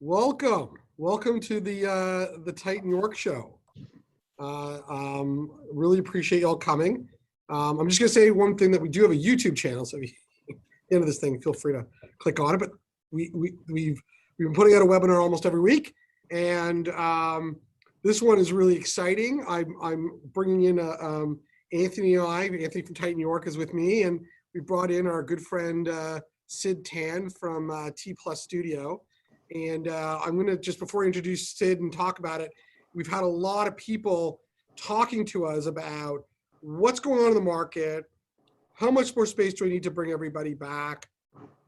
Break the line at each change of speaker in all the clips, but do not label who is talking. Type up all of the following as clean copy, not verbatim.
Welcome to the Titan York show. Really appreciate y'all coming. I'm just gonna say one thing, that we do have a YouTube channel, so if you, at the end of this thing, feel free to click on it. But we've been putting out a webinar almost every week, and this one is really exciting. I'm bringing in Anthony from Titan York is with me, and we brought in our good friend Sid Tan from T+Studio. And I'm going to, just before I introduce Sid and talk about it, we've had a lot of people talking to us about what's going on in the market, how much more space do I need to bring everybody back,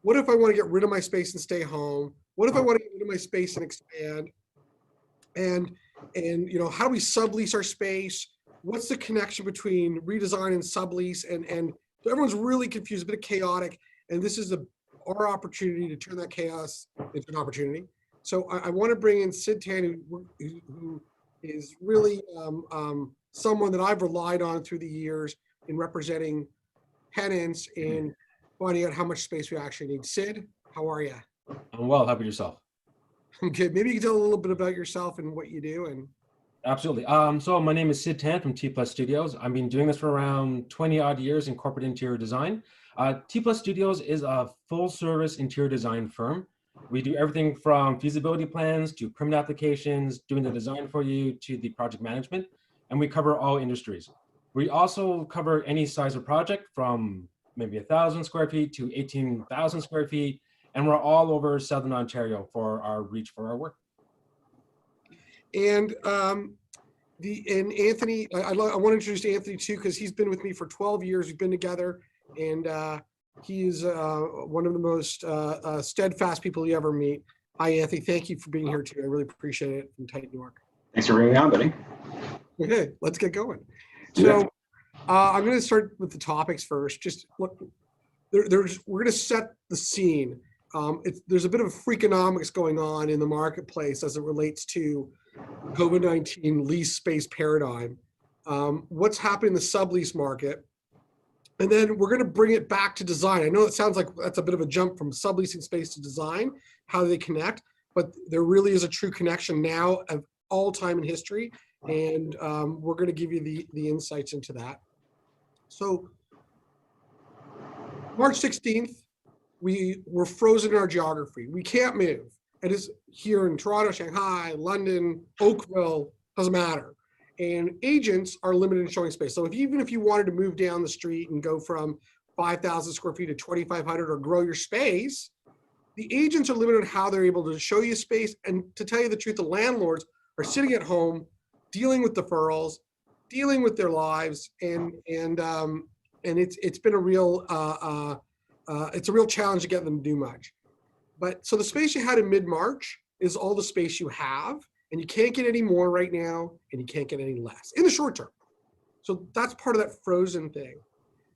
what if I want to get rid of my space and stay home, what if I want to get rid of my space and expand, and you know, how do we sublease our space, what's the connection between redesign and sublease, and so everyone's really confused, a bit chaotic, and this is our opportunity to turn that chaos into an opportunity. So I want to bring in Sid Tan, who is really someone that I've relied on through the years in representing tenants and finding out how much space we actually need. Sid, how are you?
I'm well. How about yourself?
I'm good. Maybe you can tell a little bit about yourself and what you do. And
absolutely. So my name is Sid Tan from T+Studios. I've been doing this for around 20 odd years in corporate interior design. T+Studios is a full service interior design firm. We do everything from feasibility plans to permit applications, doing the design for you, to the project management, and we cover all industries. We also cover any size of project from maybe 1,000 square feet to 18,000 square feet, and we're all over Southern Ontario for our reach for our work.
And Anthony, I want to introduce Anthony too, because he's been with me for 12 years. We've been together, and he is one of the most steadfast people you ever meet. Hi, Anthony. Thank you for being here too. I really appreciate it from Titan York.
Thanks for bringing me on, buddy.
Okay, let's get going. So I'm going to start with the topics first. Just look, we're going to set the scene. There's a bit of Freakonomics going on in the marketplace as it relates to COVID-19 lease space paradigm. What's happening in the sublease market? And then we're going to bring it back to design. I know it sounds like that's a bit of a jump from subleasing space to design, how they connect, but there really is a true connection now of all time in history. And we're going to give you the insights into that. So March 16th, we were frozen in our geography. We can't move. It is here in Toronto, Shanghai, London, Oakville, doesn't matter. And agents are limited in showing space. So even if you wanted to move down the street and go from 5,000 square feet to 2,500 or grow your space, the agents are limited on how they're able to show you space. And to tell you the truth, the landlords are sitting at home, dealing with deferrals, dealing with their lives, and it's been a real it's a real challenge to get them to do much. But so the space you had in mid-March is all the space you have, and you can't get any more right now, and you can't get any less in the short term. So that's part of that frozen thing.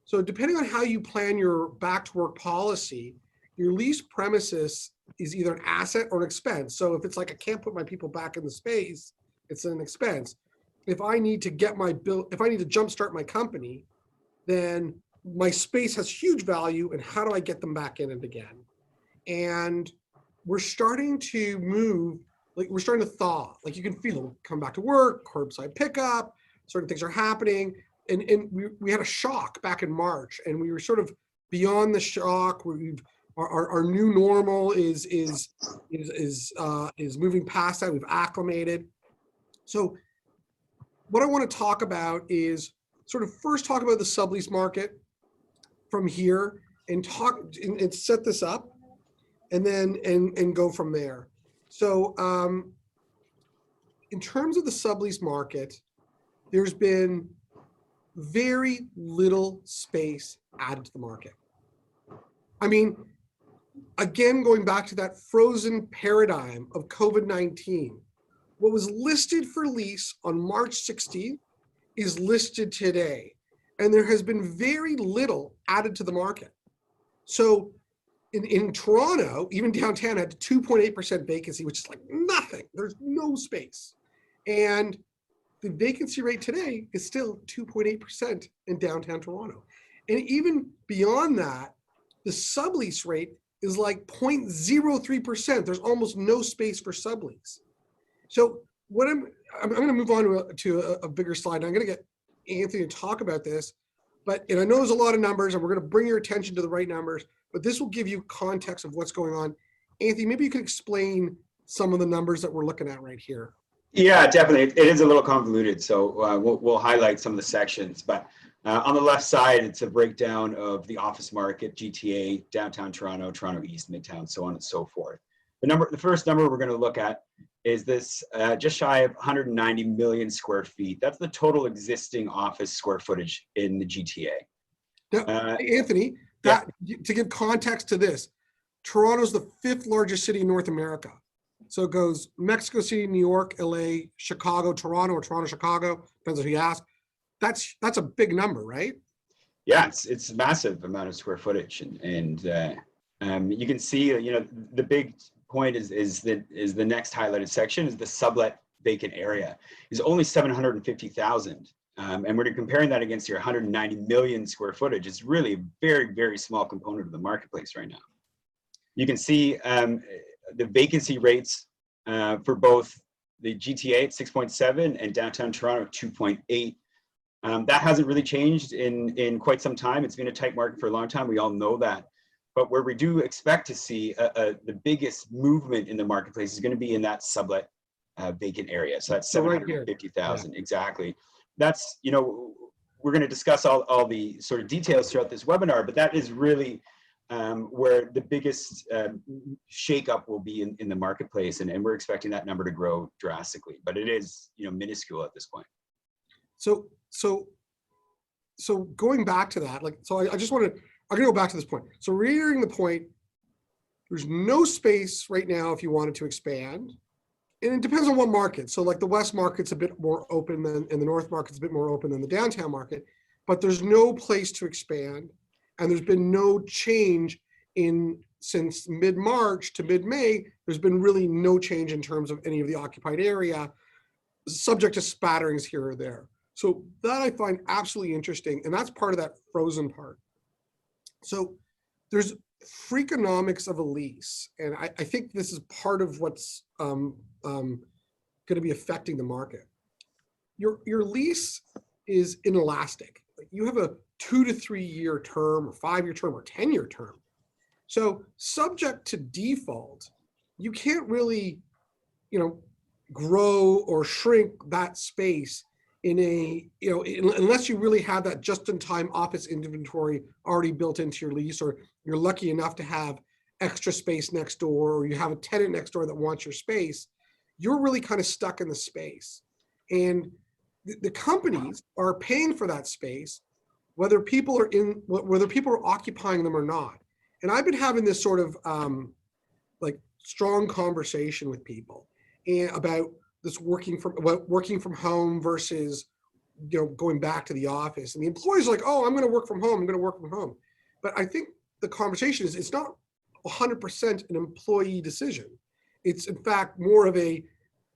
So depending on how you plan your back to work policy, your lease premises is either an asset or an expense. So if it's like, I can't put my people back in the space, it's an expense. If I need to get my bill, if I need to jumpstart my company, then my space has huge value, and how do I get them back in it again? And we're starting to move, like we're starting to thaw, like you can feel come back to work, curbside pickup, certain things are happening. And we had a shock back in March, and we were sort of beyond the shock. Our new normal is moving past that. We've acclimated. So what I want to talk about is sort of first talk about the sublease market from here, and set this up, and then and go from there. So in terms of the sublease market, there's been very little space added to the market. I mean, again, going back to that frozen paradigm of COVID-19, what was listed for lease on March 16th is listed today. And there has been very little added to the market. So in Toronto, even downtown had 2.8% vacancy, which is like nothing. There's no space. And the vacancy rate today is still 2.8% in downtown Toronto. And even beyond that, the sublease rate is like 0.03%. There's almost no space for sublease. So what I'm going to move on to a bigger slide. I'm going to get Anthony to talk about this, and I know there's a lot of numbers, and we're going to bring your attention to the right numbers, but this will give you context of what's going on. Anthony, maybe you could explain some of the numbers that we're looking at right here.
Yeah, definitely. It is a little convoluted, so we'll highlight some of the sections. But on the left side, it's a breakdown of the office market, GTA, downtown Toronto, Toronto East, Midtown, so on and so forth. The first number we're going to look at is this just shy of 190 million square feet. That's the total existing office square footage in the GTA.
Now, Anthony, to give context to this, Toronto's the 5th largest city in North America. So it goes Mexico City, New York, LA, Chicago, Toronto, or Toronto, Chicago, depends on who you ask. That's a big number, right?
Yeah, it's a massive amount of square footage, and you can see, the big point is the next highlighted section is the sublet vacant area is only 750,000, and we're comparing that against your 190 million square footage. It's really a very, very small component of the marketplace right now. You can see the vacancy rates for both the GTA at 6.7 and downtown Toronto 2.8. That hasn't really changed in quite some time. It's been a tight market for a long time. We all know that. But where we do expect to see the biggest movement in the marketplace is going to be in that sublet vacant area. So that's 750,000, exactly. That's, we're going to discuss all the sort of details throughout this webinar, but that is really where the biggest shakeup will be in the marketplace, and we're expecting that number to grow drastically. But it is, minuscule at this point.
So going back to that, I'm going to go back to this point. So reiterating the point, there's no space right now if you wanted to expand. And it depends on what market. So like the West market's a bit more open and the North market's a bit more open than the downtown market, but there's no place to expand. And there's been no change since mid-March to mid-May. There's been really no change in terms of any of the occupied area, subject to spatterings here or there. So that I find absolutely interesting. And that's part of that frozen part. So there's Freakonomics of a lease. And I think this is part of what's going to be affecting the market. Your lease is inelastic. You have a 2 to 3 year term or 5-year term or 10-year term. So subject to default, you can't really, grow or shrink that space unless you really have that just-in-time office inventory already built into your lease, or you're lucky enough to have extra space next door, or you have a tenant next door that wants your space. You're really kind of stuck in the space. And the companies are paying for that space, whether people are occupying them or not. And I've been having this sort of strong conversation with people about this working from home versus going back to the office. And the employees are like, oh, I'm going to work from home. But I think the conversation is it's not 100% an employee decision. It's in fact more of a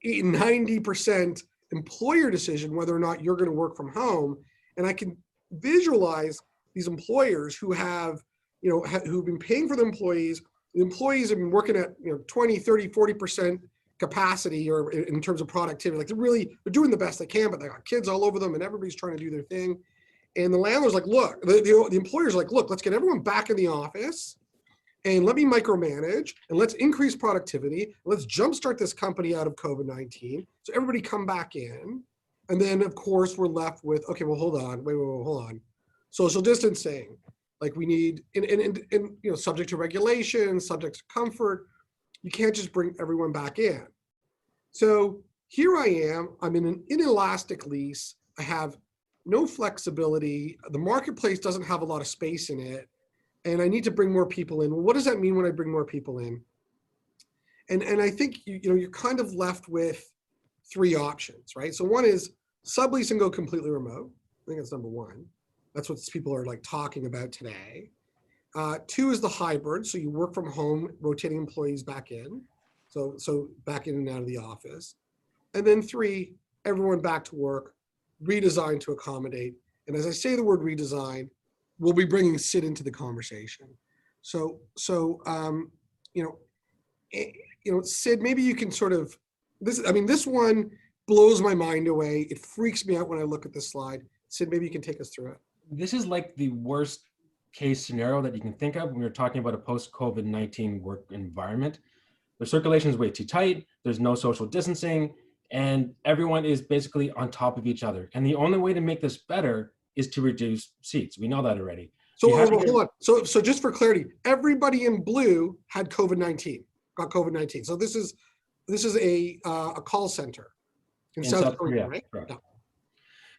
90% employer decision whether or not you're going to work from home. And I can visualize these employers who have, who've been paying for the employees. The employees have been working at 20, 30, 40% capacity or in terms of productivity. Like they're doing the best they can, but they got kids all over them and everybody's trying to do their thing. And the landlord's like, look, the employer's like, look, let's get everyone back in the office and let me micromanage and let's increase productivity. Let's jumpstart this company out of COVID-19. So everybody come back in. And then of course we're left with, okay, well, hold on, wait, hold on. Social distancing, like we need, and subject to regulation, subject to comfort. You can't just bring everyone back in. So here I am, I'm in an inelastic lease. I have no flexibility. The marketplace doesn't have a lot of space in it. And I need to bring more people in. Well, what does that mean when I bring more people in? And I think you're kind of left with 3 options, right? So one is sublease and go completely remote. I think that's number 1. That's what people are talking about today. 2 is the hybrid. So you work from home, rotating employees back in. So back in and out of the office. And then 3, everyone back to work, redesign to accommodate. And as I say the word redesign, we'll be bringing Sid into the conversation. You know, Sid, maybe you can sort of, this one blows my mind away. It freaks me out when I look at this slide. Sid, maybe you can take us through it.
This is like the worst case scenario that you can think of when you're talking about a post-COVID-19 work environment. The circulation is way too tight. There's no social distancing, and everyone is basically on top of each other. And the only way to make this better is to reduce seats. We know that already.
So hold on. So just for clarity, everybody in blue had COVID-19, got COVID-19. So this is a call center in South Korea, right?
Yeah.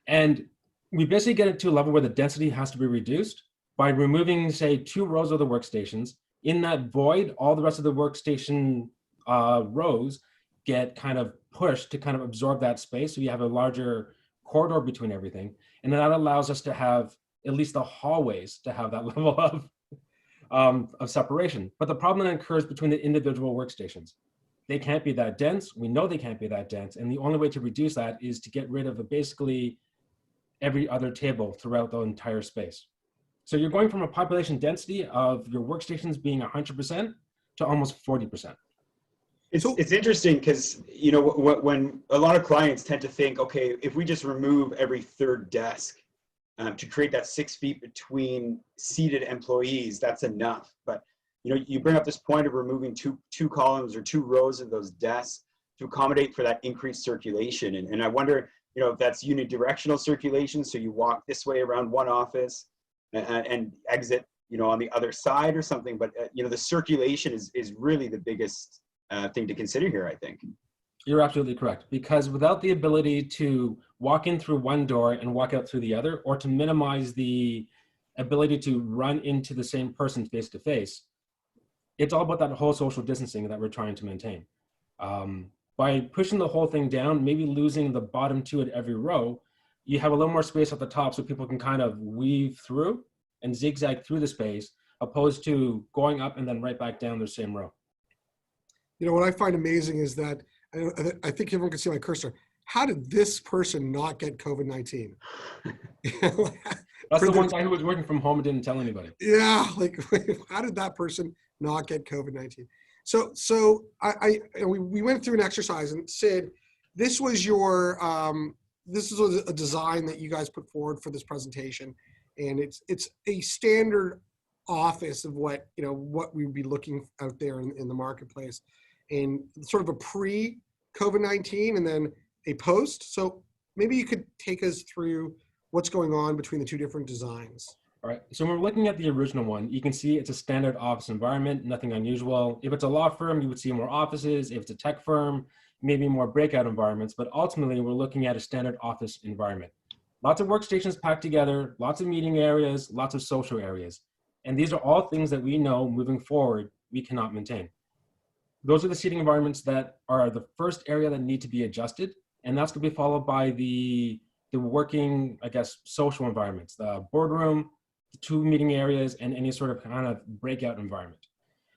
And we basically get it to a level where the density has to be reduced by removing, say, 2 rows of the workstations. In that void, all the rest of the workstation rows get kind of pushed to kind of absorb that space. So you have a larger corridor between everything. And then that allows us to have at least the hallways to have that level of separation. But the problem that occurs between the individual workstations, they can't be that dense. We know they can't be that dense. And the only way to reduce that is to get rid of basically every other table throughout the entire space. So you're going from a population density of your workstations being 100% to almost 40%.
It's interesting because, when a lot of clients tend to think, okay, if we just remove every third desk to create that 6 feet between seated employees, that's enough. But, you bring up this point of removing two columns or 2 rows of those desks to accommodate for that increased circulation. And I wonder, if that's unidirectional circulation, so you walk this way around one office and exit, on the other side or something. But, the circulation is really the biggest thing to consider here, I think.
You're absolutely correct, because without the ability to walk in through one door and walk out through the other, or to minimize the ability to run into the same person face to face, it's all about that whole social distancing that we're trying to maintain. By pushing the whole thing down, maybe losing the bottom 2 at every row, you have a little more space at the top so people can kind of weave through and zigzag through the space, opposed to going up and then right back down the same row.
What I find amazing is that, I think everyone can see my cursor, how did this person not get COVID-19?
That's the one guy who was working from home and didn't tell anybody.
Yeah, how did that person not get COVID-19? So we went through an exercise, and Sid, this was this is a design that you guys put forward for this presentation, and it's a standard office of what we would be looking out there in the marketplace, and sort of a pre-COVID-19 and then a post. So maybe you could take us through what's going on between the 2 different designs.
All right, so when we're looking at the original one, you can see it's a standard office environment, nothing unusual. If it's a law firm, you would see more offices. If it's a tech firm, maybe more breakout environments, but ultimately we're looking at a standard office environment. Lots of workstations packed together, lots of meeting areas, lots of social areas. And these are all things that we know moving forward we cannot maintain. Those are the seating environments that are the first area that need to be adjusted. And that's going to be followed by the working, social environments, the boardroom, the 2 meeting areas, and any sort of kind of breakout environment.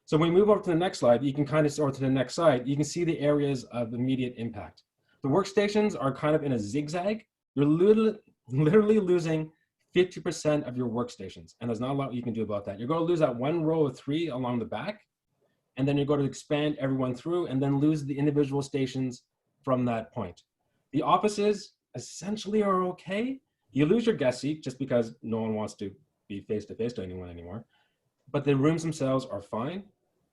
So when we move over to the next slide, you can or to the next slide, you can see the areas of immediate impact. The workstations are kind of in a zigzag. You're literally losing 50% of your workstations, and there's not a lot you can do about that. You're going to lose that 1 row of 3 along the back, and then you're going to expand everyone through and then lose the individual stations from that point. The offices essentially are okay. You lose your guest seat just because no one wants to be face-to-face to anyone anymore, but the rooms themselves are fine.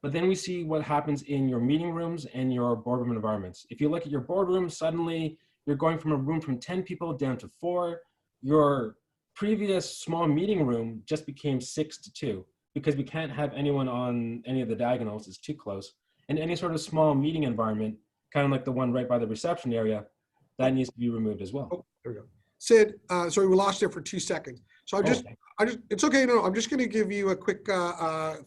But then we see what happens in your meeting rooms and your boardroom environments. If you look at your boardroom, suddenly you're going from a room from 10 people down to 4. Your previous small meeting room just became 6 to 2 because we can't have anyone on any of the diagonals, it's too close. And any sort of small meeting environment, kind of like the one right by the reception area, that needs to be removed as well.
Oh, there we go. Sid, sorry, we lost you for 2 seconds. So it's okay. No, I'm just going to give you a quick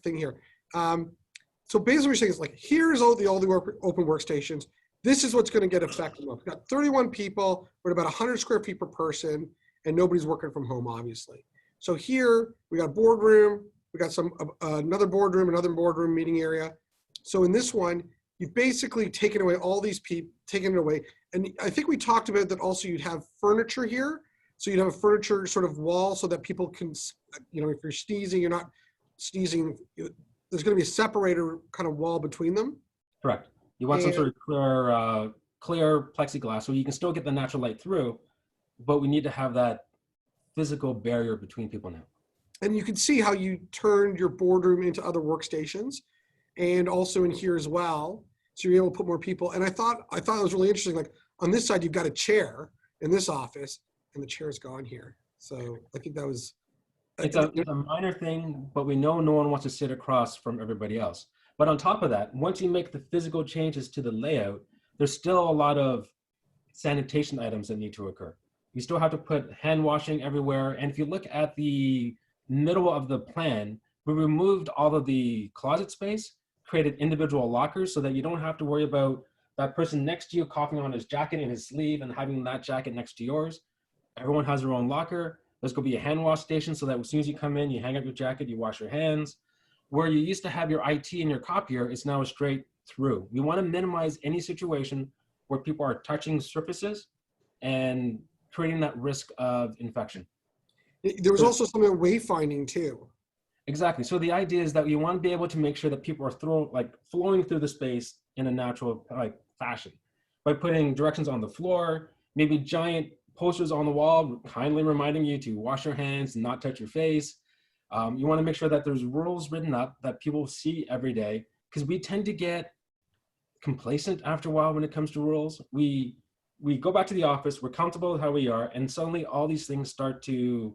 thing here. So basically what you're saying is here's all the open workstations. This is what's going to get affected. We've got 31 people. We're at about 100 square feet per person, and nobody's working from home, obviously. So here we got boardroom. We got another boardroom meeting area. So in this one, you've basically taken away all these people, taken it away. And I think we talked about that also you'd have furniture here. So you'd have a furniture sort of wall so that people can, if you're sneezing, you're not sneezing, there's going to be a separator kind of wall between them.
Correct. You want some
And-
sort of clear plexiglass so you can still get the natural light through, but we need to have that physical barrier between people now.
And you can see how you turned your boardroom into other workstations, and also in here as well. So you're able to put more people. And I thought it was really interesting. Like on this side, you've got a chair in this office, and the chair's gone here. So I think that was.
It's a minor thing, but we know no one wants to sit across from everybody else. But on top of that, once you make the physical changes to the layout, there's still a lot of sanitation items that need to occur. You still have to put hand washing everywhere. And if you look at the middle of the plan, we removed all of the closet space, created individual lockers so that you don't have to worry about that person next to you coughing on his jacket in his sleeve and having that jacket next to yours. Everyone has their own locker. There's going to be a hand wash station so that as soon as you come in, you hang up your jacket, you wash your hands. Where you used to have your IT and your copier, it's now a straight through. We want to minimize any situation where people are touching surfaces and creating that risk of infection.
There was also something about wayfinding too.
Exactly. So the idea is that you want to be able to make sure that people are flowing through the space in a natural fashion by putting directions on the floor, maybe giant posters on the wall, kindly reminding you to wash your hands and not touch your face. You want to make sure that there's rules written up that people see every day, because we tend to get complacent after a while when it comes to rules. We go back to the office, we're comfortable with how we are, and suddenly all these things start to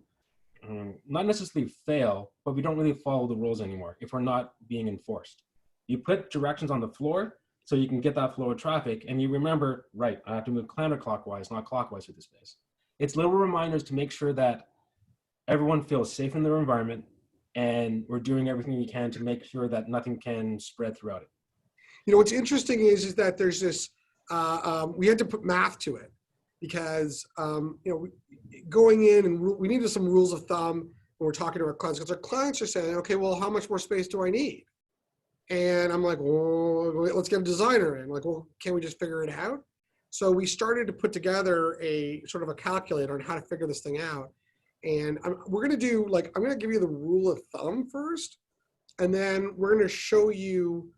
not necessarily fail, but we don't really follow the rules anymore if we're not being enforced. You put directions on the floor so you can get that flow of traffic, and you remember, right, I have to move counterclockwise, not clockwise through the space. It's little reminders to make sure that everyone feels safe in their environment, and we're doing everything we can to make sure that nothing can spread throughout it.
You know, what's interesting is that there's this, we had to put math to it because, going in and we needed some rules of thumb when we're talking to our clients, because our clients are saying, okay, well, how much more space do I need? And I'm like, well, let's get a designer in. Like, well, can't we just figure it out? So we started to put together a sort of a calculator on how to figure this thing out. And we're going to do I'm going to give you the rule of thumb first, and then we're going to show you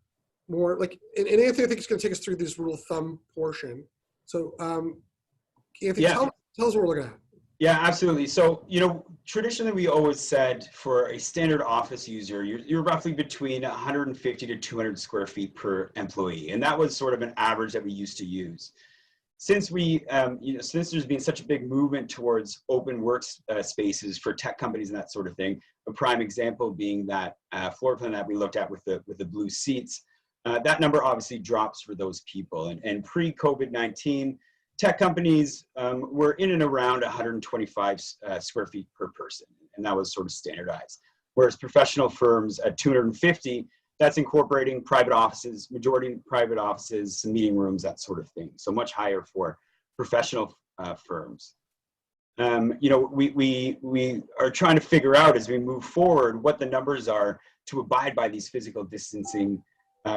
more and Anthony, I think it's going to take us through this rule of thumb portion. So Anthony, tell us what we're looking at.
Yeah, absolutely. So, traditionally we always said for a standard office user, you're roughly between 150 to 200 square feet per employee. And that was sort of an average that we used to use. Since since there's been such a big movement towards open work spaces for tech companies and that sort of thing, a prime example being that floor plan that we looked at with the blue seats, that number obviously drops for those people. And pre-COVID-19, tech companies were in and around 125 square feet per person, and that was sort of standardized. Whereas professional firms at 250, that's incorporating private offices, majority private offices, some meeting rooms, that sort of thing. So much higher for professional firms. We are trying to figure out as we move forward what the numbers are to abide by these physical distancing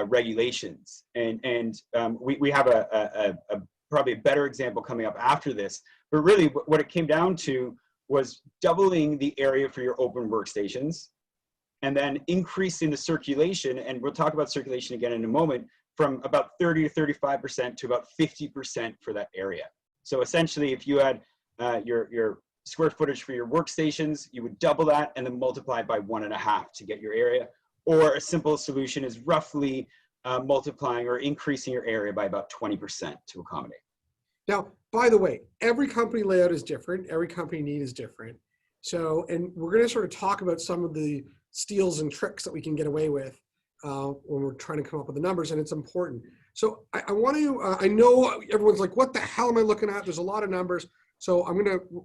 regulations. And we have a probably a better example coming up after this, but really what it came down to was doubling the area for your open workstations and then increasing the circulation. And we'll talk about circulation again in a moment, from about 30 to 35% to about 50% for that area. So essentially, if you had your square footage for your workstations, you would double that and then multiply it by 1.5 to get your area. Or a simple solution is roughly multiplying or increasing your area by about 20% to accommodate.
Now, by the way, every company layout is different. Every company need is different. So, and we're going to sort of talk about some of the steals and tricks that we can get away with when we're trying to come up with the numbers, and it's important. So I want to, I know everyone's like, what the hell am I looking at? There's a lot of numbers. So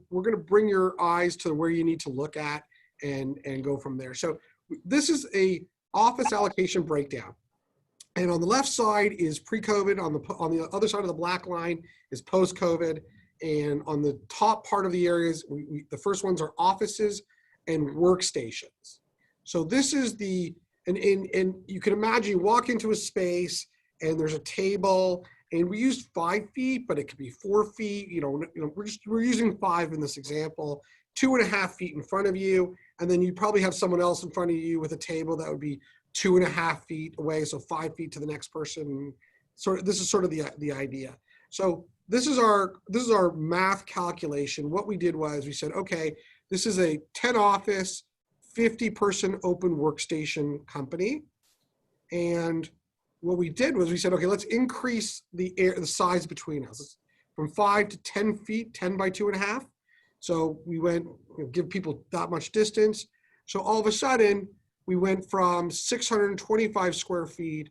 we're going to bring your eyes to where you need to look at and go from there. So this is a office allocation breakdown. And on the left side is pre-COVID. On the other side of the black line is post-COVID. And on the top part of the areas, the first ones are offices and workstations. So this is and you can imagine you walk into a space and there's a table, and we used 5 feet, but it could be 4 feet. We're using 5 in this example. 2.5 feet in front of you, and then you'd probably have someone else in front of you with a table that would be 2.5 feet away, so 5 feet to the next person. This is sort of the idea. So this is our math calculation. What we did was we said, okay, this is a 10 office, 50 person open workstation company. And what we did was we said, okay, let's increase the size between us from 5 to 10 feet, 10 by 2.5. So we went, give people that much distance. So all of a sudden we went from 625 square feet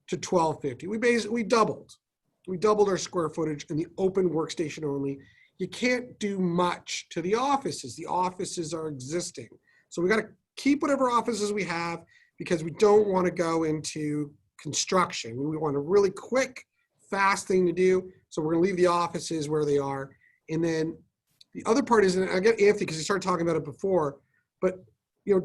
to 1250. We doubled our square footage in the open workstation only. You can't do much to the offices. The offices are existing. So we got to keep whatever offices we have because we don't want to go into construction. We want a really quick, fast thing to do. So we're going to leave the offices where they are. And then the other part is, and I get Anthony because he started talking about it before, but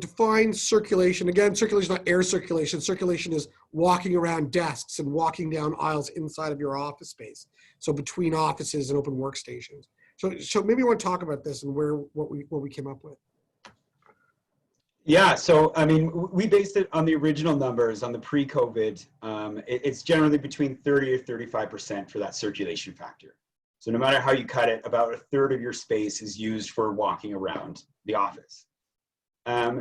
define circulation. Again, circulation is not air circulation. Circulation is walking around desks and walking down aisles inside of your office space. So between offices and open workstations. So maybe you want to talk about this and what we came up with.
Yeah, so I mean, we based it on the original numbers on the pre-COVID. It's generally between 30 or 35% for that circulation factor. So no matter how you cut it, about a third of your space is used for walking around the office.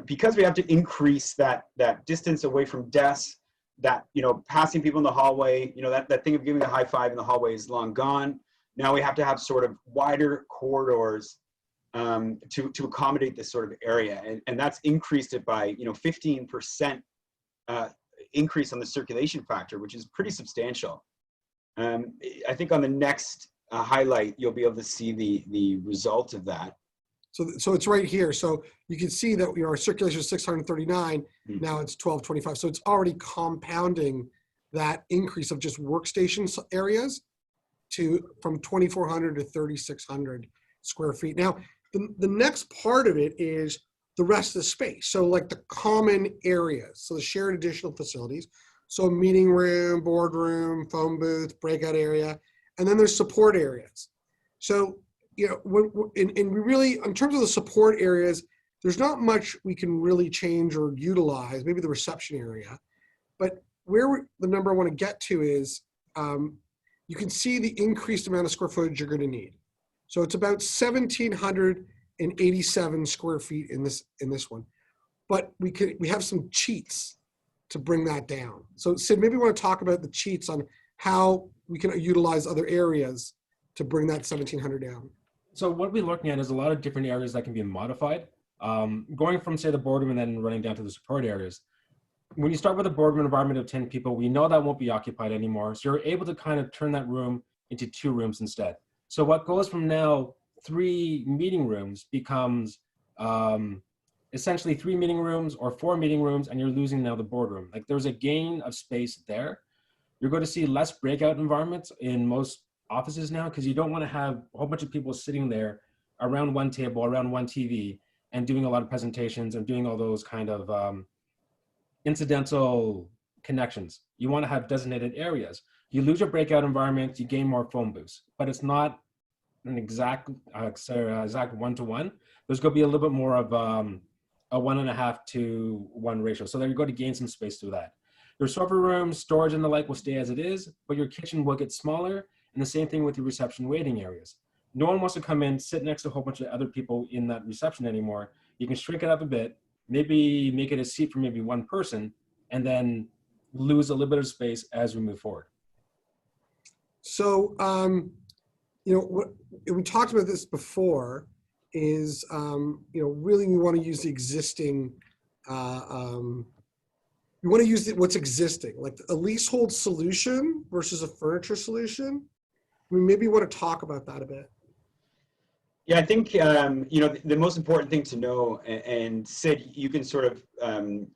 Because we have to increase that distance away from desks, that passing people in the hallway, that thing of giving a high five in the hallway is long gone. Now we have to have sort of wider corridors to accommodate this sort of area, and that's increased it by 15% increase on the circulation factor, which is pretty substantial. I think on the next highlight you'll be able to see the result of that.
So it's right here. So you can see that our circulation is 639. Now it's 1225. So it's already compounding that increase of just workstation areas from 2,400 to 3,600 square feet. Now, the next part of it is the rest of the space. So like the common areas, so the shared additional facilities. So meeting room, boardroom, phone booth, breakout area, and then there's support areas. So and we really, in terms of the support areas, there's not much we can really change or utilize, maybe the reception area. But the number I want to get to is, you can see the increased amount of square footage you're going to need. So it's about 1,787 square feet in this one. But we have some cheats to bring that down. So Sid, maybe you want to talk about the cheats on how we can utilize other areas to bring that 1,700 down.
So what we're looking at is a lot of different areas that can be modified. Going from, say, the boardroom and then running down to the support areas. When you start with a boardroom environment of 10 people, we know that won't be occupied anymore. So you're able to kind of turn that room into 2 rooms instead. So what goes from now 3 meeting rooms becomes essentially 3 meeting rooms or 4 meeting rooms, and you're losing now the boardroom. Like there's a gain of space there. You're going to see less breakout environments in most offices now because you don't want to have a whole bunch of people sitting there around one table, around one TV, and doing a lot of presentations and doing all those kind of incidental connections. You want to have designated areas. You lose your breakout environment, you gain more phone booths, but it's not an exact one-to-one. There's going to be a little bit more of a 1.5 to 1 ratio. So there you're going to gain some space through that. Your server rooms, storage, and the like will stay as it is, but your kitchen will get smaller, and the same thing with your reception waiting areas. No one wants to come in, sit next to a whole bunch of other people in that reception anymore. You can shrink it up a bit, maybe make it a seat for maybe one person, and then lose a little bit of space as we move forward.
So, what we talked about this before is, really we want to use the existing, we want to use what's existing, like a leasehold solution versus a furniture solution. I mean, maybe you want to talk about that a bit.
Yeah, I think, the most important thing to know, and Sid, you can sort of,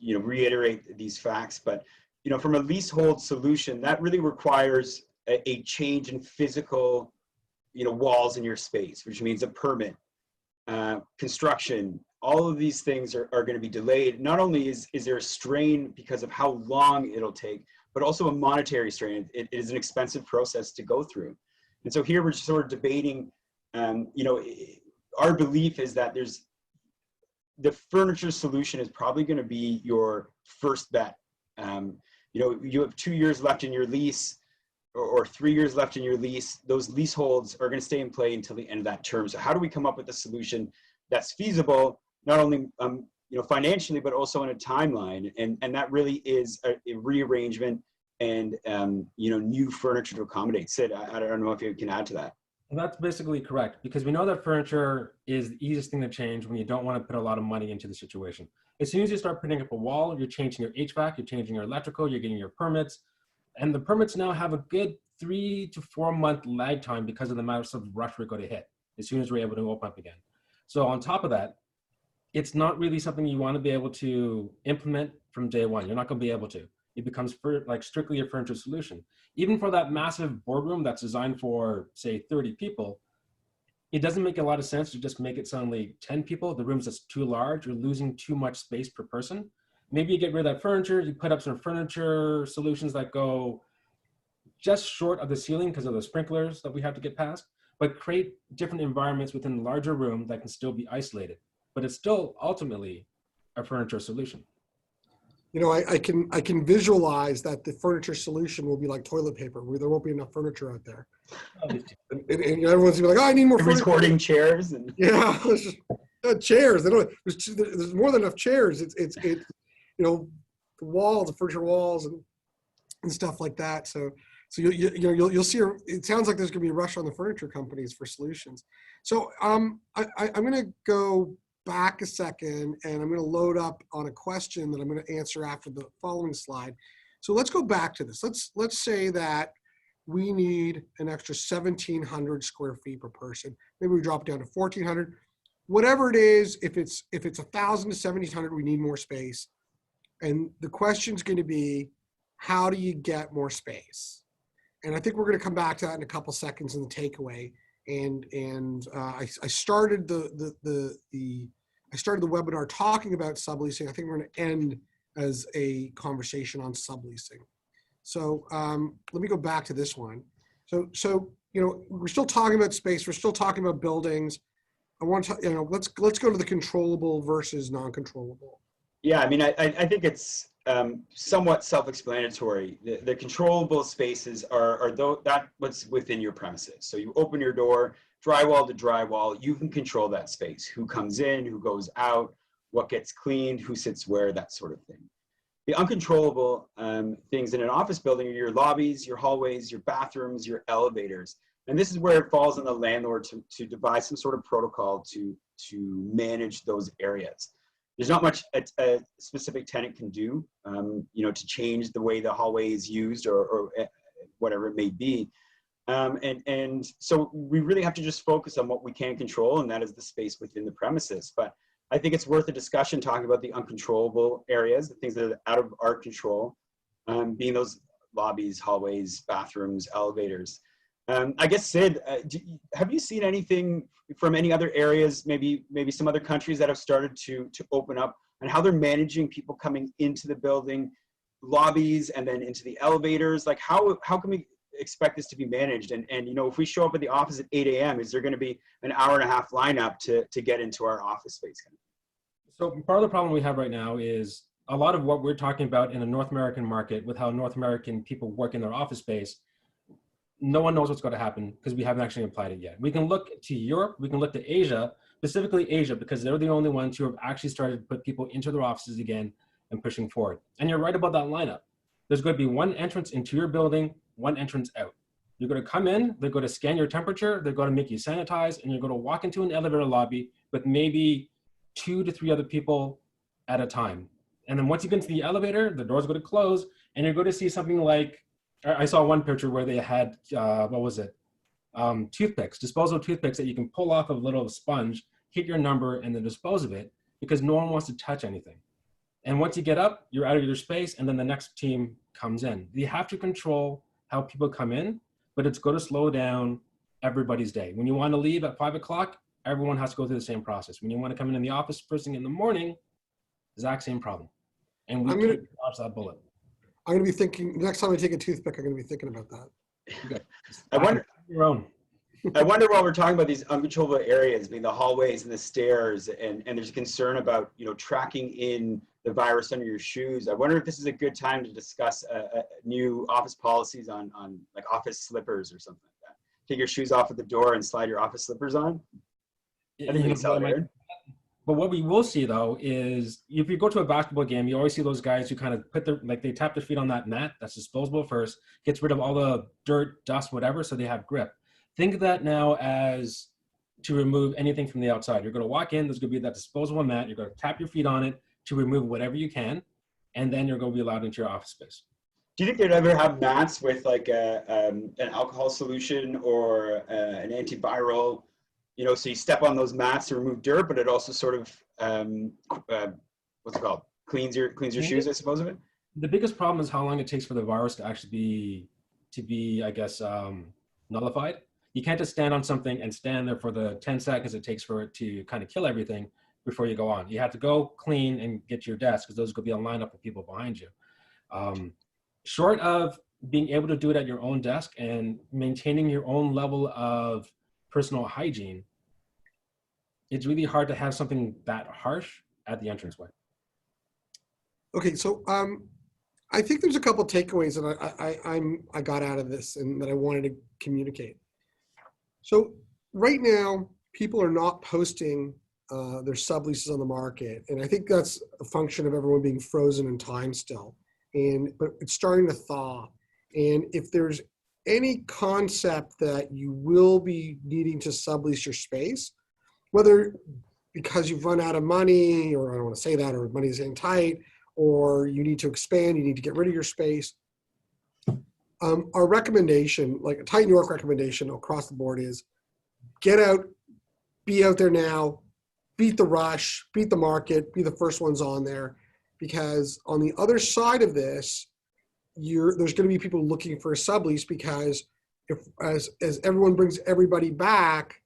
reiterate these facts, but, from a leasehold solution, that really requires a change in physical, walls in your space, which means a permit, construction. All of these things are going to be delayed. Not only is there a strain because of how long it'll take, but also a monetary strain. It is an expensive process to go through. And so here we're sort of debating, our belief is that there's the furniture solution is probably going to be your first bet. You know, you have 2 years left in your lease, or 3 years left in your lease. Those leaseholds are going to stay in play until the end of that term. So how do we come up with a solution that's feasible, not only you know, financially, but also in a timeline? And that really is a rearrangement and you know, new furniture to accommodate. Sid, I don't know if you can add to that.
Well, that's basically correct, because we know that furniture is the easiest thing to change when you don't want to put a lot of money into the situation. As soon as you start putting up a wall, you're changing your HVAC, you're changing your electrical, you're getting your permits. And the permits now have a good 3 to 4 month lag time because of the massive rush we're going to hit as soon as we're able to open up again. So on top of that, it's not really something you want to be able to implement from day one. You're not going to be able to. It becomes like strictly a furniture solution. Even for that massive boardroom that's designed for, say, 30 people, it doesn't make a lot of sense to just make it suddenly 10 people. The room's just too large. You're losing too much space per person. Maybe you get rid of that furniture. You put up some furniture solutions that go just short of the ceiling because of the sprinklers that we have to get past, but create different environments within the larger room that can still be isolated. But it's still ultimately a furniture solution.
You know, I can visualize that the furniture solution will be like toilet paper, where there won't be enough furniture out there. And everyone's gonna be like, oh, I need more furniture.
Recording chairs and
yeah, it's just, chairs. They don't. There's more than enough chairs. It's you know, the walls, the furniture walls, and stuff like that. So you'll see. It sounds like there's gonna be a rush on the furniture companies for solutions. So I'm gonna go back a second, and I'm going to load up on a question that I'm going to answer after the following slide. So let's go back to this. Let's say that we need an extra 1,700 square feet per person. Maybe we drop it down to 1,400. Whatever it is, if it's 1,000 to 1,700, we need more space. And the question is going to be, how do you get more space? And I think we're going to come back to that in a couple seconds in the takeaway. And I started I started the webinar talking about subleasing. I think we're going to end as a conversation on subleasing. So let me go back to this one. So you know, we're still talking about space. We're still talking about buildings. I want to, you know, let's go to the controllable versus non-controllable.
Yeah, I mean, I think it's somewhat self-explanatory. The controllable spaces are that what's within your premises. So you open your door, drywall to drywall, you can control that space. Who comes in, who goes out, what gets cleaned, who sits where, that sort of thing. The uncontrollable things in an office building are your lobbies, your hallways, your bathrooms, your elevators. And this is where it falls on the landlord to devise some sort of protocol to manage those areas. There's not much a specific tenant can do, you know, to change the way the hallway is used or whatever it may be. And so we really have to just focus on what we can control, and that is the space within the premises. But I think it's worth a discussion talking about the uncontrollable areas, the things that are out of our control, being those lobbies, hallways, bathrooms, elevators. I guess, Sid, have you seen anything from any other areas, maybe some other countries that have started to open up, and how they're managing people coming into the building, lobbies, and then into the elevators? Like, how can we expect this to be managed? And you know, if we show up at the office at 8 a.m., is there going to be an hour-and-a-half lineup to get into our office space?
So part of the problem we have right now is a lot of what we're talking about in the North American market with how North American people work in their office space. No one knows what's going to happen because we haven't actually applied it yet. We can look to Europe, we can look to Asia, specifically Asia, because they're the only ones who have actually started to put people into their offices again and pushing forward. And you're right about that lineup. There's going to be one entrance into your building, one entrance out. You're going to come in, they're going to scan your temperature, they're going to make you sanitize, and you're going to walk into an elevator lobby with maybe 2 to 3 other people at a time. And then once you get into the elevator, the door's going to close, and you're going to see something like, I saw one picture where they had, what was it? Toothpicks, disposable toothpicks that you can pull off of a little sponge, hit your number, and then dispose of it, because no one wants to touch anything. And once you get up, you're out of your space, and then the next team comes in. You have to control how people come in, but it's going to slow down everybody's day. When you want to leave at 5 o'clock, everyone has to go through the same process. When you want to come in the office first thing in the morning, exact same problem. And we can't dodge that bullet.
I'm going to be thinking, next time I take a toothpick, I'm going to be thinking about that.
I wonder,
your own.
I wonder while we're talking about these uncontrollable areas, being the hallways and the stairs, and there's a concern about, you know, tracking in the virus under your shoes. I wonder if this is a good time to discuss new office policies on like office slippers or something like that. Take your shoes off at the door and slide your office slippers on. I think it's Aaron.
But what we will see though is if you go to a basketball game, you always see those guys who kind of put their, like they tap their feet on that mat that's disposable first, gets rid of all the dirt, dust, whatever, so they have grip. Think of that now as to remove anything from the outside. You're going to walk in, there's going to be that disposable mat, you're going to tap your feet on it to remove whatever you can, and then you're going to be allowed into your office space.
Do you think they'd ever have mats with like an alcohol solution or an antiviral? You know, so you step on those mats to remove dirt, but it also sort of what's it called? Cleans your shoes, I suppose of it.
The biggest problem is how long it takes for the virus to actually be I guess nullified. You can't just stand on something and stand there for the 10 seconds it takes for it to kind of kill everything before you go on. You have to go clean and get to your desk because those could be a lineup of people behind you. Short of being able to do it at your own desk and maintaining your own level of personal hygiene, it's really hard to have something that harsh at the entranceway.
Okay, so I think there's a couple of takeaways that I got out of this and that I wanted to communicate. So right now, people are not posting their subleases on the market, and I think that's a function of everyone being frozen in time still. But it's starting to thaw, and if there's any concept that you will be needing to sublease your space, whether because you've run out of money, or I don't want to say that, or money's getting tight, or you need to expand, you need to get rid of your space. Our recommendation, like a tight New York recommendation across the board, is get out, be out there now, beat the rush, beat the market, be the first ones on there, because on the other side of this, there's going to be people looking for a sublease, because as everyone brings everybody back,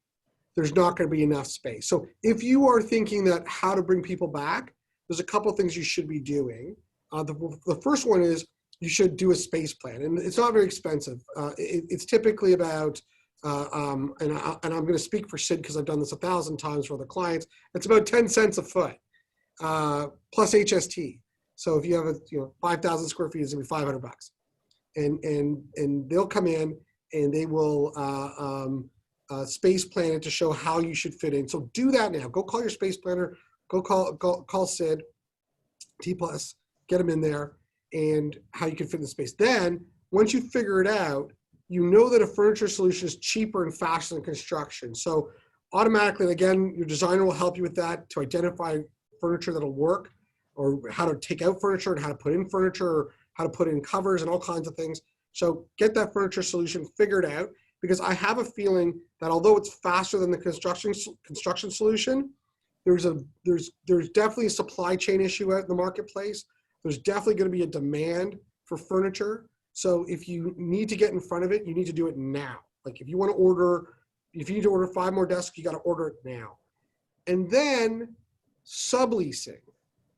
there's not going to be enough space. So if you are thinking that how to bring people back, there's a couple of things you should be doing. The first one is you should do a space plan, and it's not very expensive. It's typically about, and I'm going to speak for Sid because I've done this 1,000 times for other clients. It's about 10 cents a foot plus HST. So if you have 5,000 square feet, it's going to be $500, and they'll come in and they will space plan it to show how you should fit in. So do that now. Go call your space planner. Go call Sid, T+, get them in there, and how you can fit in the space. Then, once you figure it out, you know that a furniture solution is cheaper and faster than construction. So automatically, again, your designer will help you with that to identify furniture that'll work, or how to take out furniture and how to put in furniture, or how to put in covers and all kinds of things. So get that furniture solution figured out, because I have a feeling that although it's faster than the construction solution, there's definitely a supply chain issue out in the marketplace. There's definitely going to be a demand for furniture. So if you need to get in front of it, you need to do it now. Like if you need to order 5 more desks, you got to order it now. And then subleasing.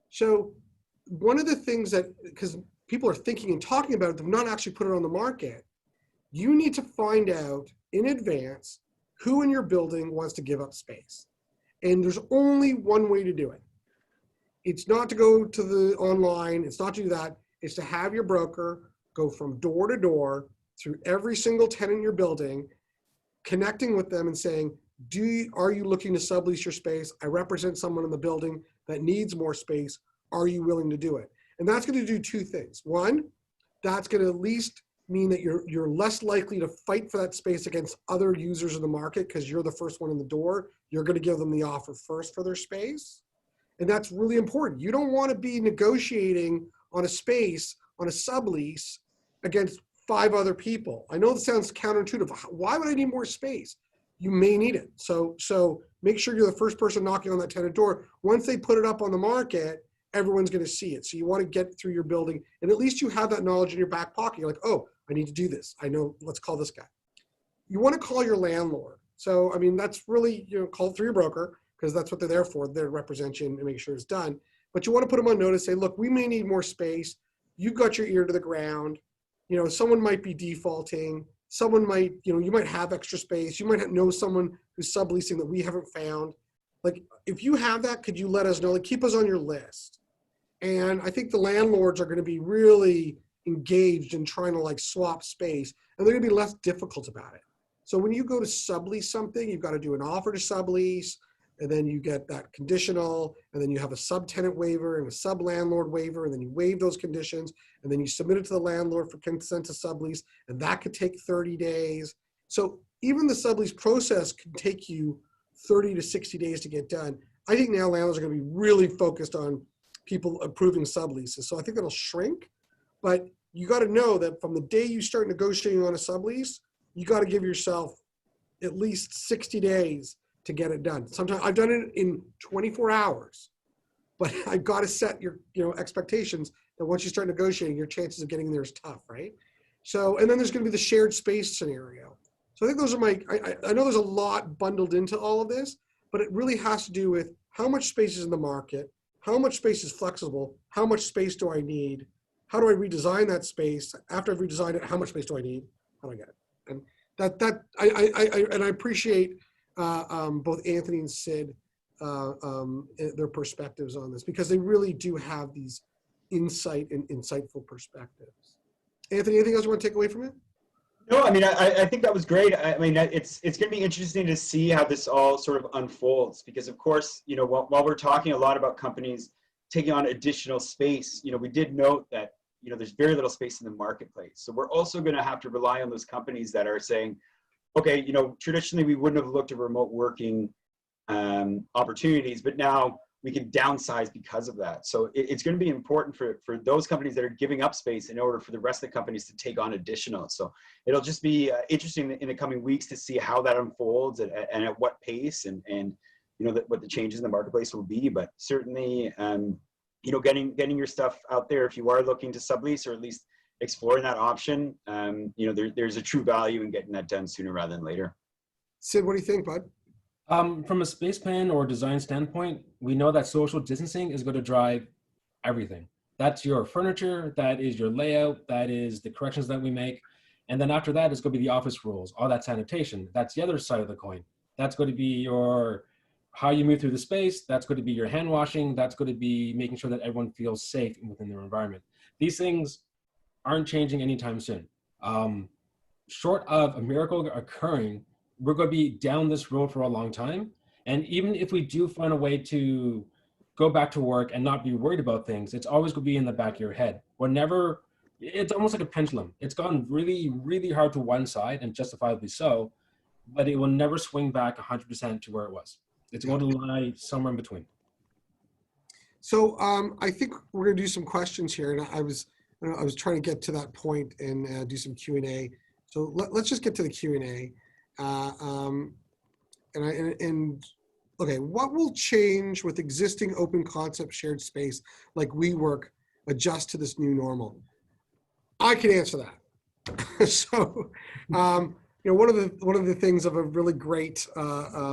So one of the things that, because people are thinking and talking about it, they've not actually put it on the market. You need to find out in advance who in your building wants to give up space. And there's only one way to do it. It's not to go to the online. It's not to do that. It's to have your broker go from door to door through every single tenant in your building, connecting with them and saying, are you looking to sublease your space? I represent someone in the building that needs more space. Are you willing to do it? And that's going to do 2 things. One, that's going to at least mean that you're less likely to fight for that space against other users in the market, because you're the first one in the door. You're going to give them the offer first for their space. And that's really important. You don't want to be negotiating on a space, on a sublease, against 5 other people. I know this sounds counterintuitive. Why would I need more space? You may need it. So make sure you're the first person knocking on that tenant door. Once they put it up on the market, everyone's going to see it. So you want to get through your building, and at least you have that knowledge in your back pocket. You're like, oh, I need to do this. I know, let's call this guy. You want to call your landlord. So, I mean, that's really, call through your broker, because that's what they're there for. They represent you and make sure it's done. But you want to put them on notice, say, look, we may need more space. You've got your ear to the ground. Someone might be defaulting. someone might, you might have extra space. You might know someone who's subleasing that we haven't found. Like, if you have that, could you let us know? Like, keep us on your list. And I think the landlords are going to be really engaged in trying to like swap space, and they're going to be less difficult about it. So when you go to sublease something, you've got to do an offer to sublease, and then you get that conditional, and then you have a subtenant waiver and a sub-landlord waiver, and then you waive those conditions, and then you submit it to the landlord for consent to sublease, and that could take 30 days. So even the sublease process can take you 30 to 60 days to get done. I think now landlords are going to be really focused on people approving subleases. So I think that'll shrink, but you got to know that from the day you start negotiating on a sublease, you got to give yourself at least 60 days to get it done. Sometimes I've done it in 24 hours, but I've got to set your expectations that once you start negotiating, your chances of getting there is tough, right? So, and then there's going to be the shared space scenario. So I think those are I know there's a lot bundled into all of this, but it really has to do with how much space is in the market, how much space is flexible, how much space do I need, how do I redesign that space? After I've redesigned it, how much space do I need? How do I get it? And I appreciate both Anthony and Sid, their perspectives on this, because they really do have these insightful perspectives. Anthony, anything else you want to take away from it?
No, I mean, I think that was great. I mean, it's going to be interesting to see how this all sort of unfolds, because of course, while we're talking a lot about companies taking on additional space, we did note that, there's very little space in the marketplace. So we're also going to have to rely on those companies that are saying, okay, traditionally we wouldn't have looked at remote working opportunities, but now we can downsize because of that. So it's going to be important for those companies that are giving up space in order for the rest of the companies to take on additional. So it'll just be interesting in the coming weeks to see how that unfolds and at what pace and what the changes in the marketplace will be. But certainly, getting your stuff out there if you are looking to sublease, or at least exploring that option, there's a true value in getting that done sooner rather than later.
Sid, what do you think, bud?
From a space plan or design standpoint, we know that social distancing is going to drive everything. That's your furniture, that is your layout, that is the corrections that we make. And then after that, it's going to be the office rules, all that sanitation. That's the other side of the coin. That's going to be how you move through the space. That's going to be your hand washing. That's going to be making sure that everyone feels safe within their environment. These things aren't changing anytime soon. Short of a miracle occurring, we're going to be down this road for a long time. And even if we do find a way to go back to work and not be worried about things, it's always going to be in the back of your head. It's almost like a pendulum. It's gone really, really hard to one side, and justifiably so, but it will never swing back 100% to where it was. It's going to lie somewhere in between.
So I think we're going to do some questions here. And I was trying to get to that point and do some Q&A. So let's just get to the Q&A. Okay, what will change with existing open concept shared space like WeWork adjust to this new normal? I can answer that. So, one of the things of a really great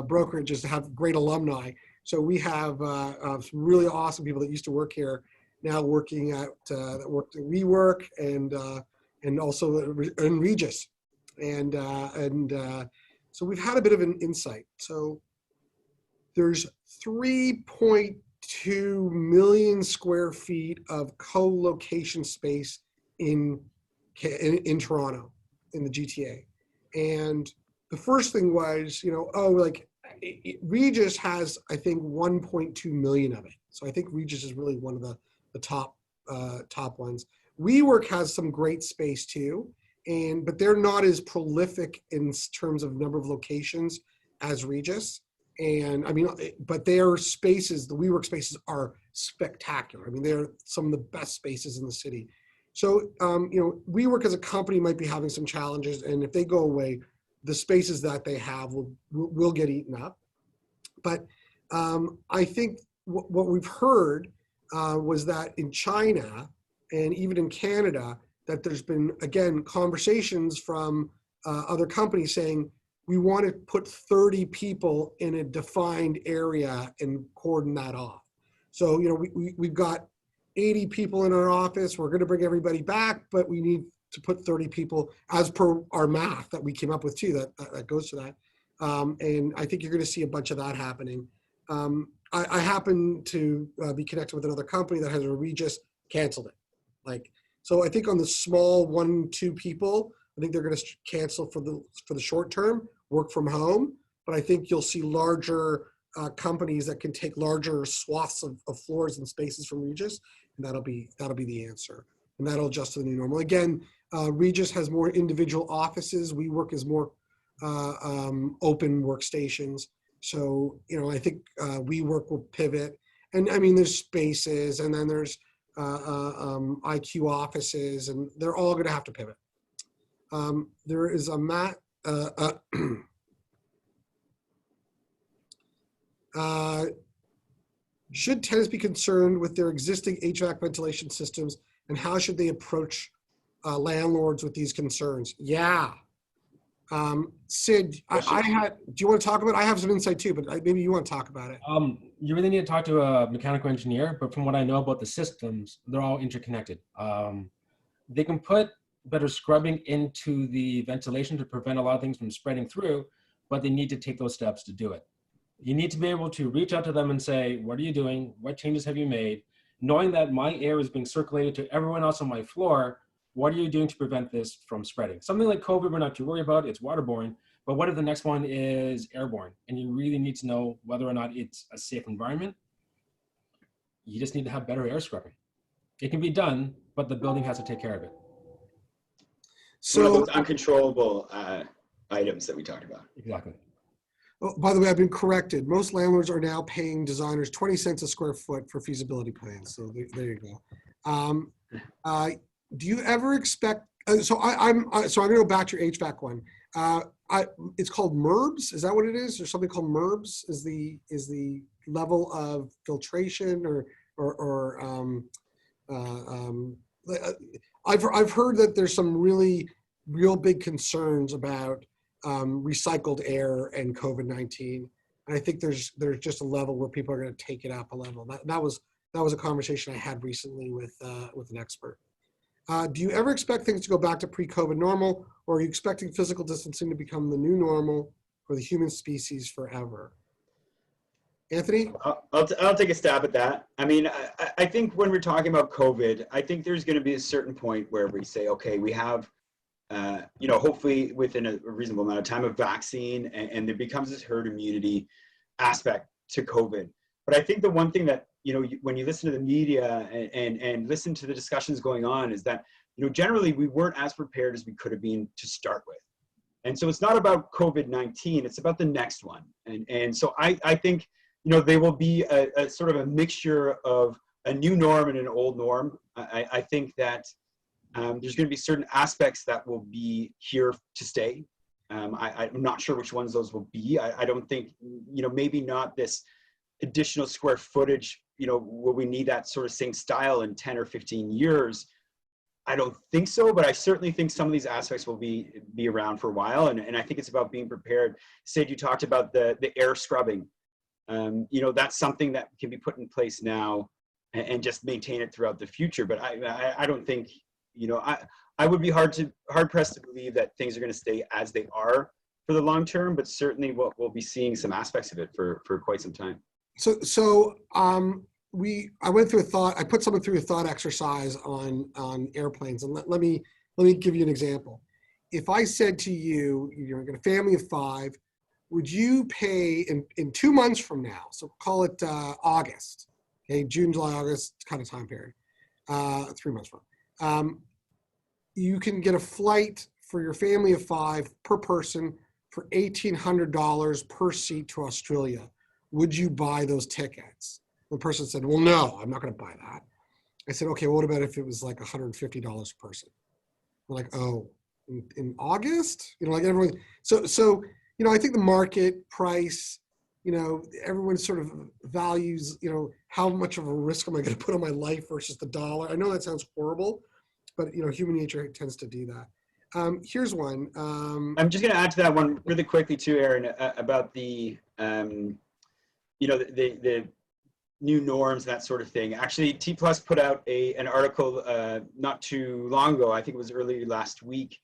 brokerage is to have great alumni. So we have some really awesome people that used to work here now working at that worked at WeWork and also in Regis, and so we've had a bit of an insight. So there's 3.2 million square feet of co-location space in Toronto, in the GTA. And the first thing was, Regis has, I think, 1.2 million of it. So I think Regis is really one of the top ones. WeWork has some great space too, but they're not as prolific in terms of number of locations as Regis. And I mean, but their spaces, the WeWork spaces, are spectacular. I mean, they're some of the best spaces in the city. So, WeWork as a company might be having some challenges, and if they go away, the spaces that they have will get eaten up. But I think what we've heard was that in China and even in Canada, that there's been, again, conversations from other companies saying, we want to put 30 people in a defined area and cordon that off. So, we've got 80 people in our office. We're going to bring everybody back, but we need to put 30 people as per our math that we came up with too, that goes to that. And I think you're going to see a bunch of that happening. I happen to be connected with another company that has a Regis canceled it. Like, so I think on the small 1-2 people, I think they're going to cancel for the short term, work from home. But I think you'll see larger companies that can take larger swaths of floors and spaces from Regis, and that'll be the answer, and that'll adjust to the new normal. Again, Regis has more individual offices. WeWork is more open workstations. So, you know, I think WeWork will pivot. And I mean, there's spaces, and then there's IQ offices, and they're all going to have to pivot. There is a should tenants be concerned with their existing HVAC ventilation systems, and how should they approach landlords with these concerns? Yeah. Sid, do you want to talk about it? I have some insight too, but maybe you want to talk about it.
You really need to talk to a mechanical engineer, but from what I know about the systems, they're all interconnected. They can put better scrubbing into the ventilation to prevent a lot of things from spreading through, but they need to take those steps to do it. You need to be able to reach out to them and say, what are you doing? What changes have you made? Knowing that my air is being circulated to everyone else on my floor, what are you doing to prevent this from spreading? Something like COVID, we're not too worried about, it's waterborne, but what if the next one is airborne? And you really need to know whether or not it's a safe environment. You just need to have better air scrubbing. It can be done, but the building has to take care of it.
So those uncontrollable items that we talked about.
Exactly.
Oh, by the way, I've been corrected. Most landlords are now paying designers 20 cents a square foot for feasibility plans. So there you go. Do you ever expect? So I'm going to go back to your HVAC one. It's called MERBs. Is that what it is? There's something called MERBs. Is the level of filtration I've heard that there's some real big concerns about recycled air and COVID-19. And I think there's just a level where people are going to take it up a level. That was a conversation I had recently with an expert. Do you ever expect things to go back to pre-COVID normal, or are you expecting physical distancing to become the new normal for the human species forever? Anthony?
I'll take a stab at that. I mean, I think when we're talking about COVID, I think there's going to be a certain point where we say, okay, we have, hopefully within a reasonable amount of time, a vaccine, and there becomes this herd immunity aspect to COVID. But I think the one thing that, when you listen to the media and listen to the discussions going on is that, generally we weren't as prepared as we could have been to start with. And so it's not about COVID-19, it's about the next one. And so I think, there will be a sort of a mixture of a new norm and an old norm. I think that there's going to be certain aspects that will be here to stay. I'm not sure which ones those will be. I don't think, maybe not this additional square footage, will we need that sort of same style in 10 or 15 years? I don't think so, but I certainly think some of these aspects will be around for a while. And I think it's about being prepared. Sid, you talked about the air scrubbing. That's something that can be put in place now and just maintain it throughout the future. But I don't think, I would be hard pressed to believe that things are going to stay as they are for the long term, but certainly we'll be seeing some aspects of it for quite some time.
So I went through I put someone through a thought exercise on airplanes, and let me give you an example. If I said to you, you're got a family of 5, would you pay in 2 months from now, so call it August, okay, June, July, August kind of time period, 3 months from, you can get a flight for your family of 5 per person for $1,800 per seat to Australia. Would you buy those tickets? The person said, well, no, I'm not going to buy that. I said, okay, well, what about if it was like $150 a person? We're like, oh, in August? Like everyone. So I think the market price, everyone sort of values, how much of a risk am I going to put on my life versus the dollar? I know that sounds horrible, but, human nature tends to do that. Here's one.
I'm just going to add to that one really quickly too, Aaron, about the new norms, that sort of thing. Actually, T Plus put out an article not too long ago, I think it was early last week,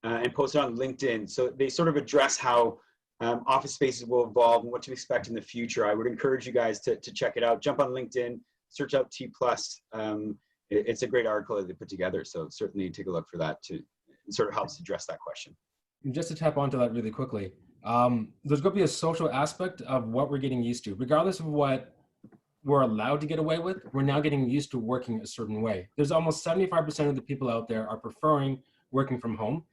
and posted on LinkedIn. So they sort of address how office spaces will evolve and what to expect in the future. I would encourage you guys to check it out. Jump on LinkedIn, search out T Plus. It's a great article that they put together. So certainly take a look for that too. It sort of helps address that question.
And just to tap onto that really quickly, there's going to be a social aspect of what we're getting used to. Regardless of what we're allowed to get away with, we're now getting used to working a certain way. There's almost 75% of the people out there are preferring working from home.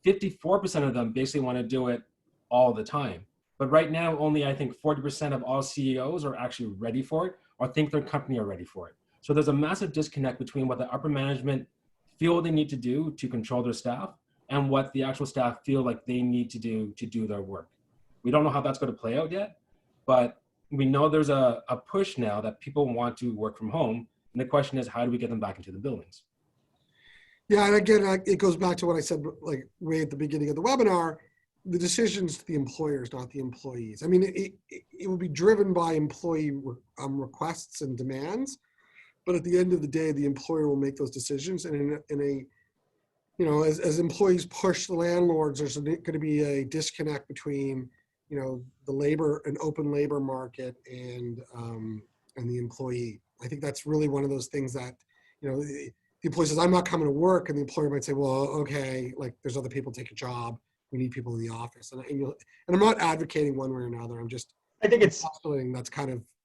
54% of them basically want to do it all the time. But right now, only I think 40% of all CEOs are actually ready for it or think their company are ready for it. So there's a massive disconnect between what the upper management feel they need to do to control their staff and what the actual staff feel like they need to do their work. We don't know how that's going to play out yet, but we know there's a push now that people want to work from home. And the question is, how do we get them back into the buildings?
Yeah, and again, it goes back to what I said, like way at the beginning of the webinar. The decision's the employers, not the employees. I mean, it will be driven by employee requests and demands, but at the end of the day, the employer will make those decisions. And you know, as employees push the landlords, there's going to be a disconnect between, you know, an open labor market and the employee. I think that's really one of those things that, you know, the employee says, I'm not coming to work, and the employer might say, well, okay, like there's other people take a job. We need people in the office. And I'm not advocating one way or another.
I think it's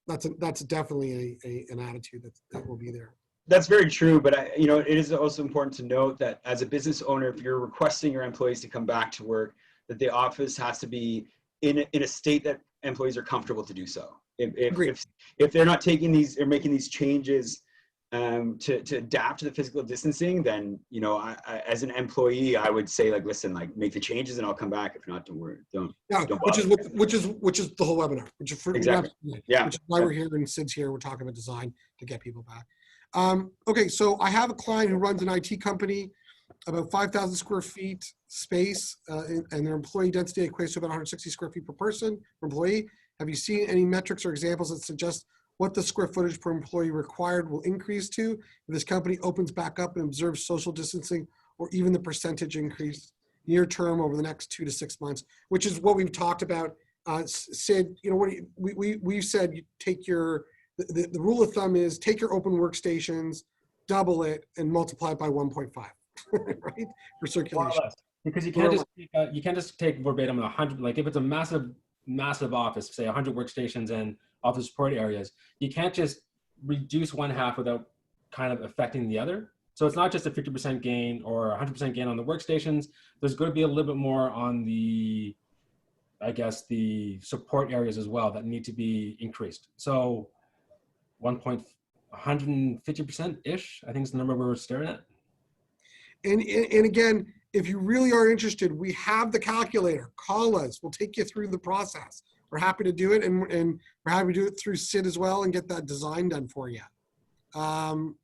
that's definitely an attitude that will be there.
That's very true, but you know, it is also important to note that as a business owner, if you're requesting your employees to come back to work, that the office has to be in a state that employees are comfortable to do so. If they're not taking these or making these changes to adapt to the physical distancing, then, you know, I as an employee, I would say, like, listen, like, make the changes and I'll come back. If not, don't worry. Don't
which is the whole webinar, which is
exactly. Yeah.
Which is why we're here and Sid's here. We're talking about design to get people back. Okay, so I have a client who runs an IT company, about 5,000 square feet space, and their employee density equates to about 160 square feet per person per employee. Have you seen any metrics or examples that suggest what the square footage per employee required will increase to if this company opens back up and observes social distancing, or even the percentage increase near term over the next 2 to 6 months, which is what we've talked about. Sid, you know, we've said you take the rule of thumb is take your open workstations, double it, and multiply it by 1.5, right, for circulation.
Because you can't just take verbatim 100. Like if it's a massive office, say 100 workstations and office support areas, you can't just reduce one half without kind of affecting the other. So it's not just a 50% gain or 100% gain on the workstations. There's going to be a little bit more on the, I guess, the support areas as well that need to be increased. So 150%-ish, I think is the number we're staring at.
And again, if you really are interested, we have the calculator. Call us. We'll take you through the process. We're happy to do it, and we're happy to do it through Sid as well and get that design done for you. One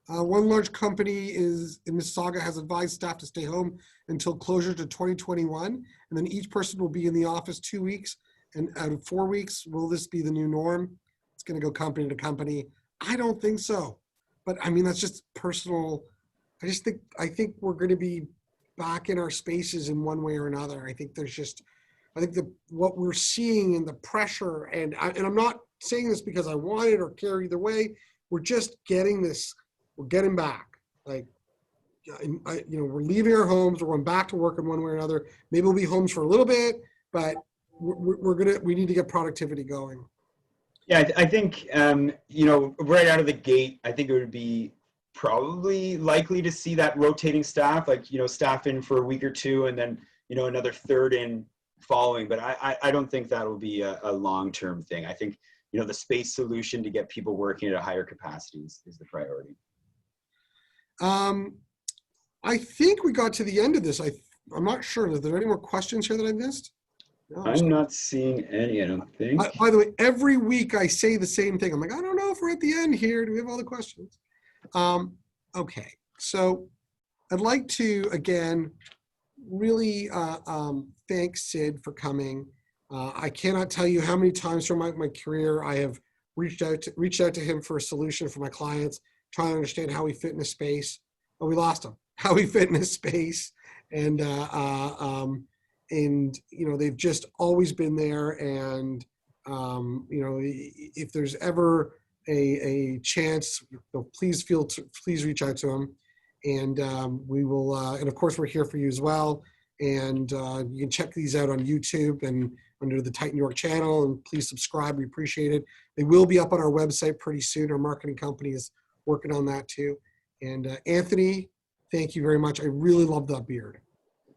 large company in Mississauga has advised staff to stay home until closure to 2021, and then each person will be in the office 2 weeks. And out of 4 weeks, will this be the new norm? It's going to go company to company. I don't think so, but I mean that's just personal. I think we're going to be back in our spaces in one way or another. I think what we're seeing in the pressure, and I'm not saying this because I want it or care either way. We're just getting this. We're getting back. Like, you know, we're leaving our homes. We're going back to work in one way or another. Maybe we'll be homes for a little bit, but we need to get productivity going.
Yeah, I think, you know, right out of the gate, I think it would be probably likely to see that rotating staff, like, you know, staff in for a week or two and then, you know, another third in following. But I don't think that will be a long-term thing. I think, you know, the space solution to get people working at a higher capacity is the priority.
I think we got to the end of this. I'm not sure. Is there any more questions here that I missed? No,
I'm not seeing any, I don't think.
By the way, every week I say the same thing. I'm like, I don't know if we're at the end here. Do we have all the questions? Okay, so I'd like to, again, really thank Sid for coming. I cannot tell you how many times through my career I have reached out to him for a solution for my clients, trying to understand how he fit in a space. Oh, we lost him. How he fit in his space, and they've just always been there. And if there's ever a chance, please reach out to him, and we will. And of course, we're here for you as well. And you can check these out on YouTube and under the Titan York channel, and please subscribe. We appreciate it. They will be up on our website pretty soon. Our marketing company is working on that too. And Anthony, thank you very much. I really love that beard.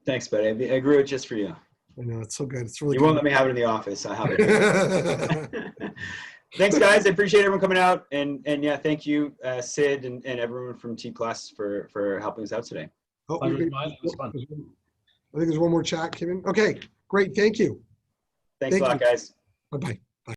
Thanks, buddy. I grew it just for you.
I know, it's so good. It's really
You
good.
won't let me have it in the office. I'll have it. Thanks, guys. I appreciate everyone coming out. And yeah, thank you, Sid and everyone from T+ for helping us out today.
Oh,
Pleasure was mine. It was fun.
I think there's one more chat, Kevin. Okay, great. Thank you.
Thanks a lot, guys.
Bye-bye. Bye.